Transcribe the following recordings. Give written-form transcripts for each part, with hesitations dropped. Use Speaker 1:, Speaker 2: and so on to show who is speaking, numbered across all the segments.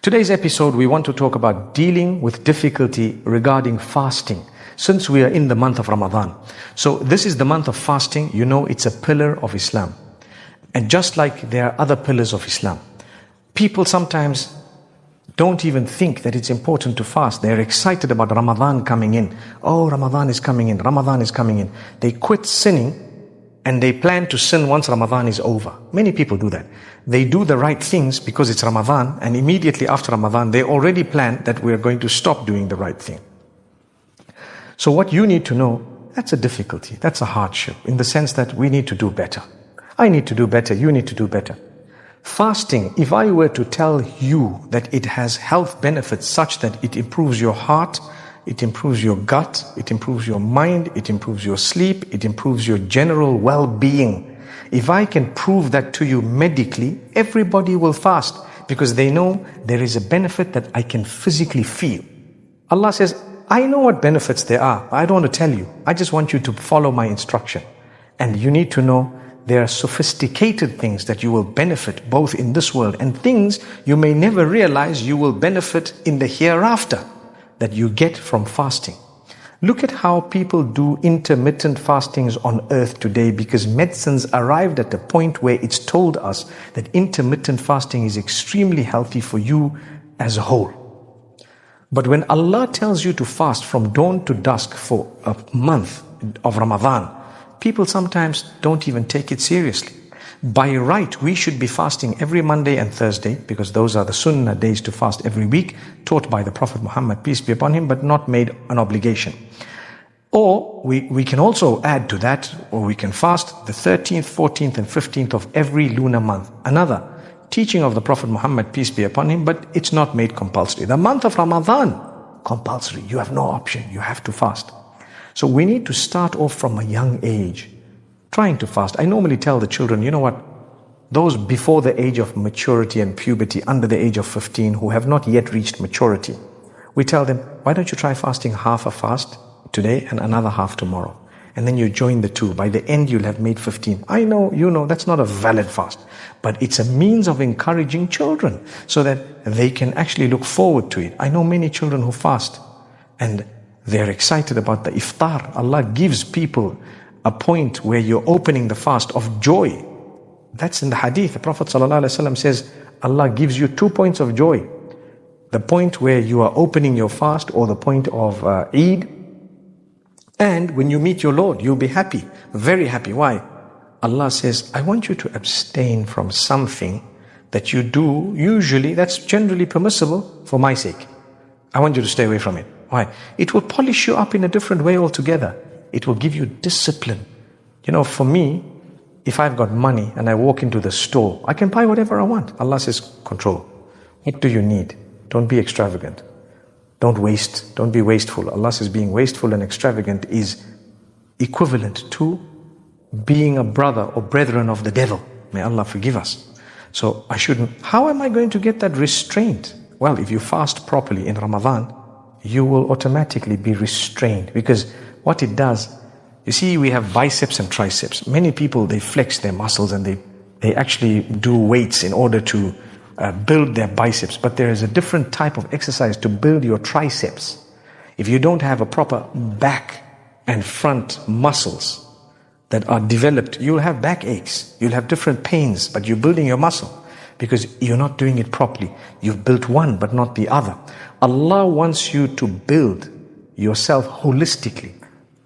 Speaker 1: Today's episode, we want to talk about dealing with difficulty regarding fasting, since we are in the month of Ramadan. So this is the month of fasting. You know, it's a pillar of Islam. And just like there are other pillars of Islam, people sometimes don't even think that it's important to fast. They're excited about Ramadan coming in. Oh, Ramadan is coming in. Ramadan is coming in. They quit sinning and they plan to sin once Ramadan is over. Many people do that. They do the right things because it's Ramadan, and immediately after Ramadan, they already plan that we're going to stop doing the right thing. So what you need to know, that's a difficulty. That's a hardship in the sense that we need to do better. I need to do better. You need to do better. Fasting, if I were to tell you that it has health benefits such that it improves your heart, it improves your gut, it improves your mind, it improves your sleep, it improves your general well-being. If I can prove that to you medically, everybody will fast because they know there is a benefit that I can physically feel. Allah says, I know what benefits there are. I don't want to tell you. I just want you to follow my instruction. And you need to know there are sophisticated things that you will benefit both in this world and things you may never realize you will benefit in the hereafter that you get from fasting. Look at how people do intermittent fastings on earth today, because medicine's arrived at a point where it's told us that intermittent fasting is extremely healthy for you as a whole. But when Allah tells you to fast from dawn to dusk for a month of Ramadan, people sometimes don't even take it seriously. By right, we should be fasting every Monday and Thursday, because those are the sunnah days to fast every week, taught by the Prophet Muhammad, peace be upon him, but not made an obligation. Or we can also add to that, or we can fast the 13th, 14th and 15th of every lunar month. Another teaching of the Prophet Muhammad, peace be upon him, but it's not made compulsory. The month of Ramadan, compulsory. You have no option. You have to fast. So we need to start off from a young age, trying to fast. I normally tell the children, you know what? Those before the age of maturity and puberty, under the age of 15, who have not yet reached maturity, we tell them, why don't you try fasting half a fast today and another half tomorrow? And then you join the two. By the end, you'll have made 15. I know, you know, that's not a valid fast, but it's a means of encouraging children so that they can actually look forward to it. I know many children who fast and they're excited about the iftar. Allah gives people a point where you're opening the fast of joy. That's in the hadith. The Prophet ﷺ says, Allah gives you 2 points of joy. The point where you are opening your fast, or the point of Eid. And when you meet your Lord, you'll be happy, very happy. Why? Allah says, I want you to abstain from something that you do usually, that's generally permissible for my sake. I want you to stay away from it. Why? It will polish you up in a different way altogether. It will give you discipline. You know, for me, if I've got money and I walk into the store, I can buy whatever I want. Allah says, control. What do you need? Don't be extravagant. Don't waste. Don't be wasteful. Allah says being wasteful and extravagant is equivalent to being a brother or brethren of the devil. May Allah forgive us. So I shouldn't. How am I going to get that restraint? Well, if you fast properly in Ramadan, you will automatically be restrained, because what it does, you see, we have biceps and triceps. Many people, they flex their muscles and they actually do weights in order to build their biceps. But there is a different type of exercise to build your triceps. If you don't have a proper back and front muscles that are developed, you'll have backaches. You'll have different pains, but you're building your muscle because you're not doing it properly. You've built one, but not the other. Allah wants you to build yourself holistically.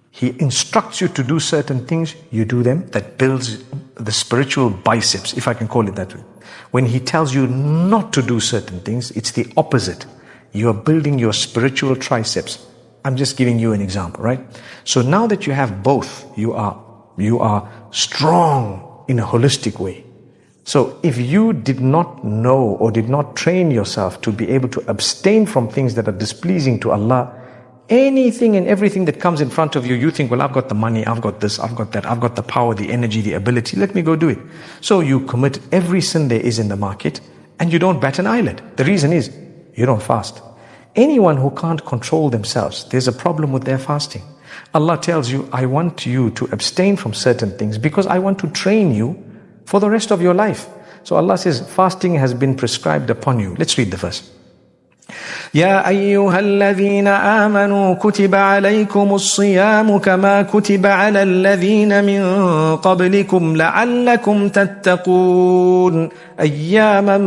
Speaker 1: He instructs you to do certain things, you do them. That builds the spiritual biceps, if I can call it that way. When He tells you not to do certain things, it's the opposite. You are building your spiritual triceps. I'm just giving you an example, right? So now that you have both, you are strong in a holistic way. So if you did not know or did not train yourself to be able to abstain from things that are displeasing to Allah, anything and everything that comes in front of you, you think, well, I've got the money, I've got this, I've got that, I've got the power, the energy, the ability, let me go do it. So you commit every sin there is in the market and you don't bat an eyelid. The reason is, you don't fast. Anyone who can't control themselves, there's a problem with their fasting. Allah tells you, I want you to abstain from certain things because I want to train you for the rest of your life. So Allah says, fasting has been prescribed upon you. Let's read the verse. يا أيها الذين آمنوا كتب عليكم الصيام كما كتب على الذين من قبلكم لعلكم تتقون أياما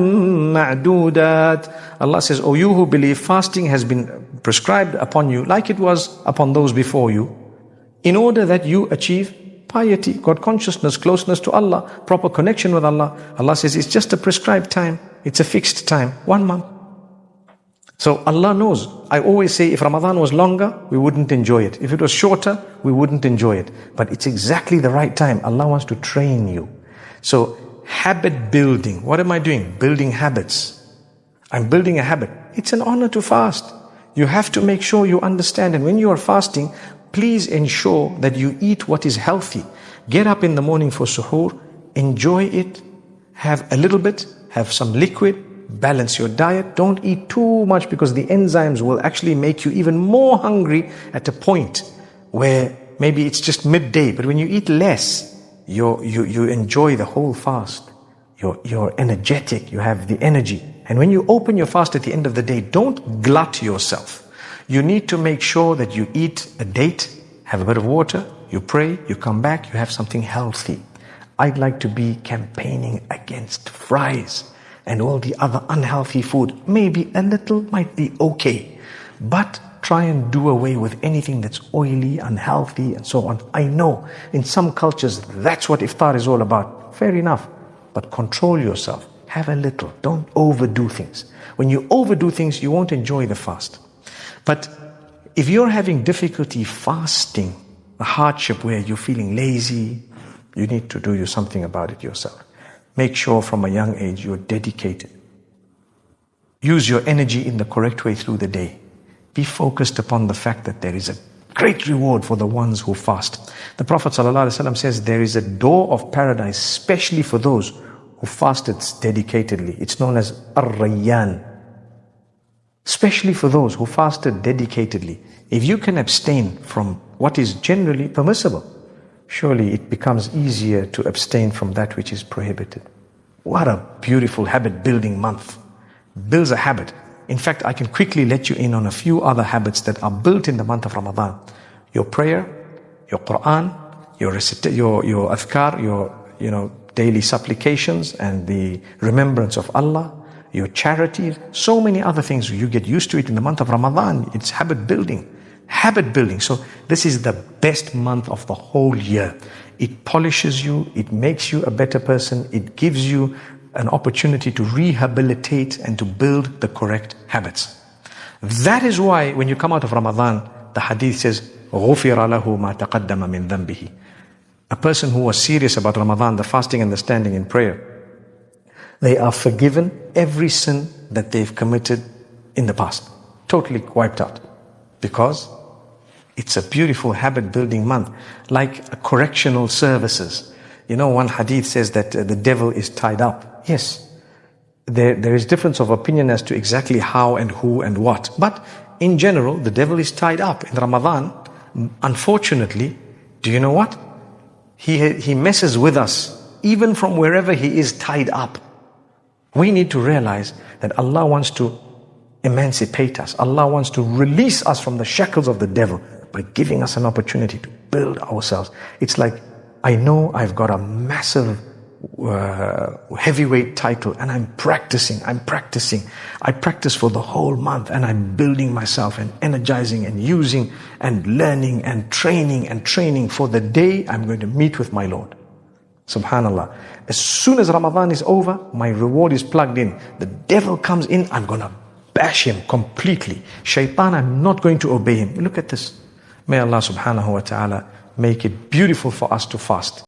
Speaker 1: معدودات. Allah says, O you who believe, fasting has been prescribed upon you like it was upon those before you, in order that you achieve piety, God consciousness, closeness to Allah, proper connection with Allah. Allah says it's just a prescribed time. It's a fixed time, 1 month. So Allah knows. I always say if Ramadan was longer, we wouldn't enjoy it. If it was shorter, we wouldn't enjoy it. But it's exactly the right time. Allah wants to train you. So habit building. What am I doing? Building habits. I'm building a habit. It's an honor to fast. You have to make sure you understand. And when you are fasting, please ensure that you eat what is healthy. Get up in the morning for suhoor. Enjoy it. Have a little bit. Have some liquid. Balance your diet. Don't eat too much because the enzymes will actually make you even more hungry at a point where maybe it's just midday. But when you eat less, you enjoy the whole fast. You're energetic. You have the energy. And when you open your fast at the end of the day, don't glut yourself. You need to make sure that you eat a date, have a bit of water, you pray, you come back, you have something healthy. I'd like to be campaigning against fries and all the other unhealthy food. Maybe a little might be okay, but try and do away with anything that's oily, unhealthy, and so on. I know in some cultures that's what iftar is all about. Fair enough, but control yourself. Have a little. Don't overdo things. When you overdo things, you won't enjoy the fast. But if you're having difficulty fasting, a hardship where you're feeling lazy, you need to do something about it yourself. Make sure from a young age you're dedicated. Use your energy in the correct way through the day. Be focused upon the fact that there is a great reward for the ones who fast. The Prophet ﷺ says there is a door of paradise specially for those who fasted dedicatedly. It's known as Ar-Rayyan. Especially for those who fasted dedicatedly. If you can abstain from what is generally permissible, surely it becomes easier to abstain from that which is prohibited. What a beautiful habit building month. Builds a habit. In fact, I can quickly let you in on a few other habits that are built in the month of Ramadan. Your prayer, your Quran, your adhkar, your daily supplications and the remembrance of Allah, your charities, so many other things. You get used to it in the month of Ramadan. It's habit building. Habit building. So this is the best month of the whole year. It polishes you. It makes you a better person. It gives you an opportunity to rehabilitate and to build the correct habits. That is why when you come out of Ramadan, the hadith says, غُفِرَ لَهُ مَا تَقَدَّمَ مِن ذَنْبِهِ. A person who was serious about Ramadan, the fasting and the standing in prayer, they are forgiven every sin that they've committed in the past. Totally wiped out. Because it's a beautiful habit building month. Like correctional services. You know, one hadith says that the devil is tied up. Yes. There is difference of opinion as to exactly how and who and what. But in general, the devil is tied up. In Ramadan, unfortunately, do you know what? He messes with us even from wherever he is tied up. We need to realize that Allah wants to emancipate us. Allah wants to release us from the shackles of the devil by giving us an opportunity to build ourselves. It's like, I know I've got a massive heavyweight title and I'm practicing. I practice for the whole month and I'm building myself and energizing and using and learning and training for the day I'm going to meet with my Lord. Subhanallah. As soon as Ramadan is over, my reward is plugged in. The devil comes in, I'm going to bash him completely. Shaitan, I'm not going to obey him. Look at this. May Allah subhanahu wa ta'ala make it beautiful for us to fast.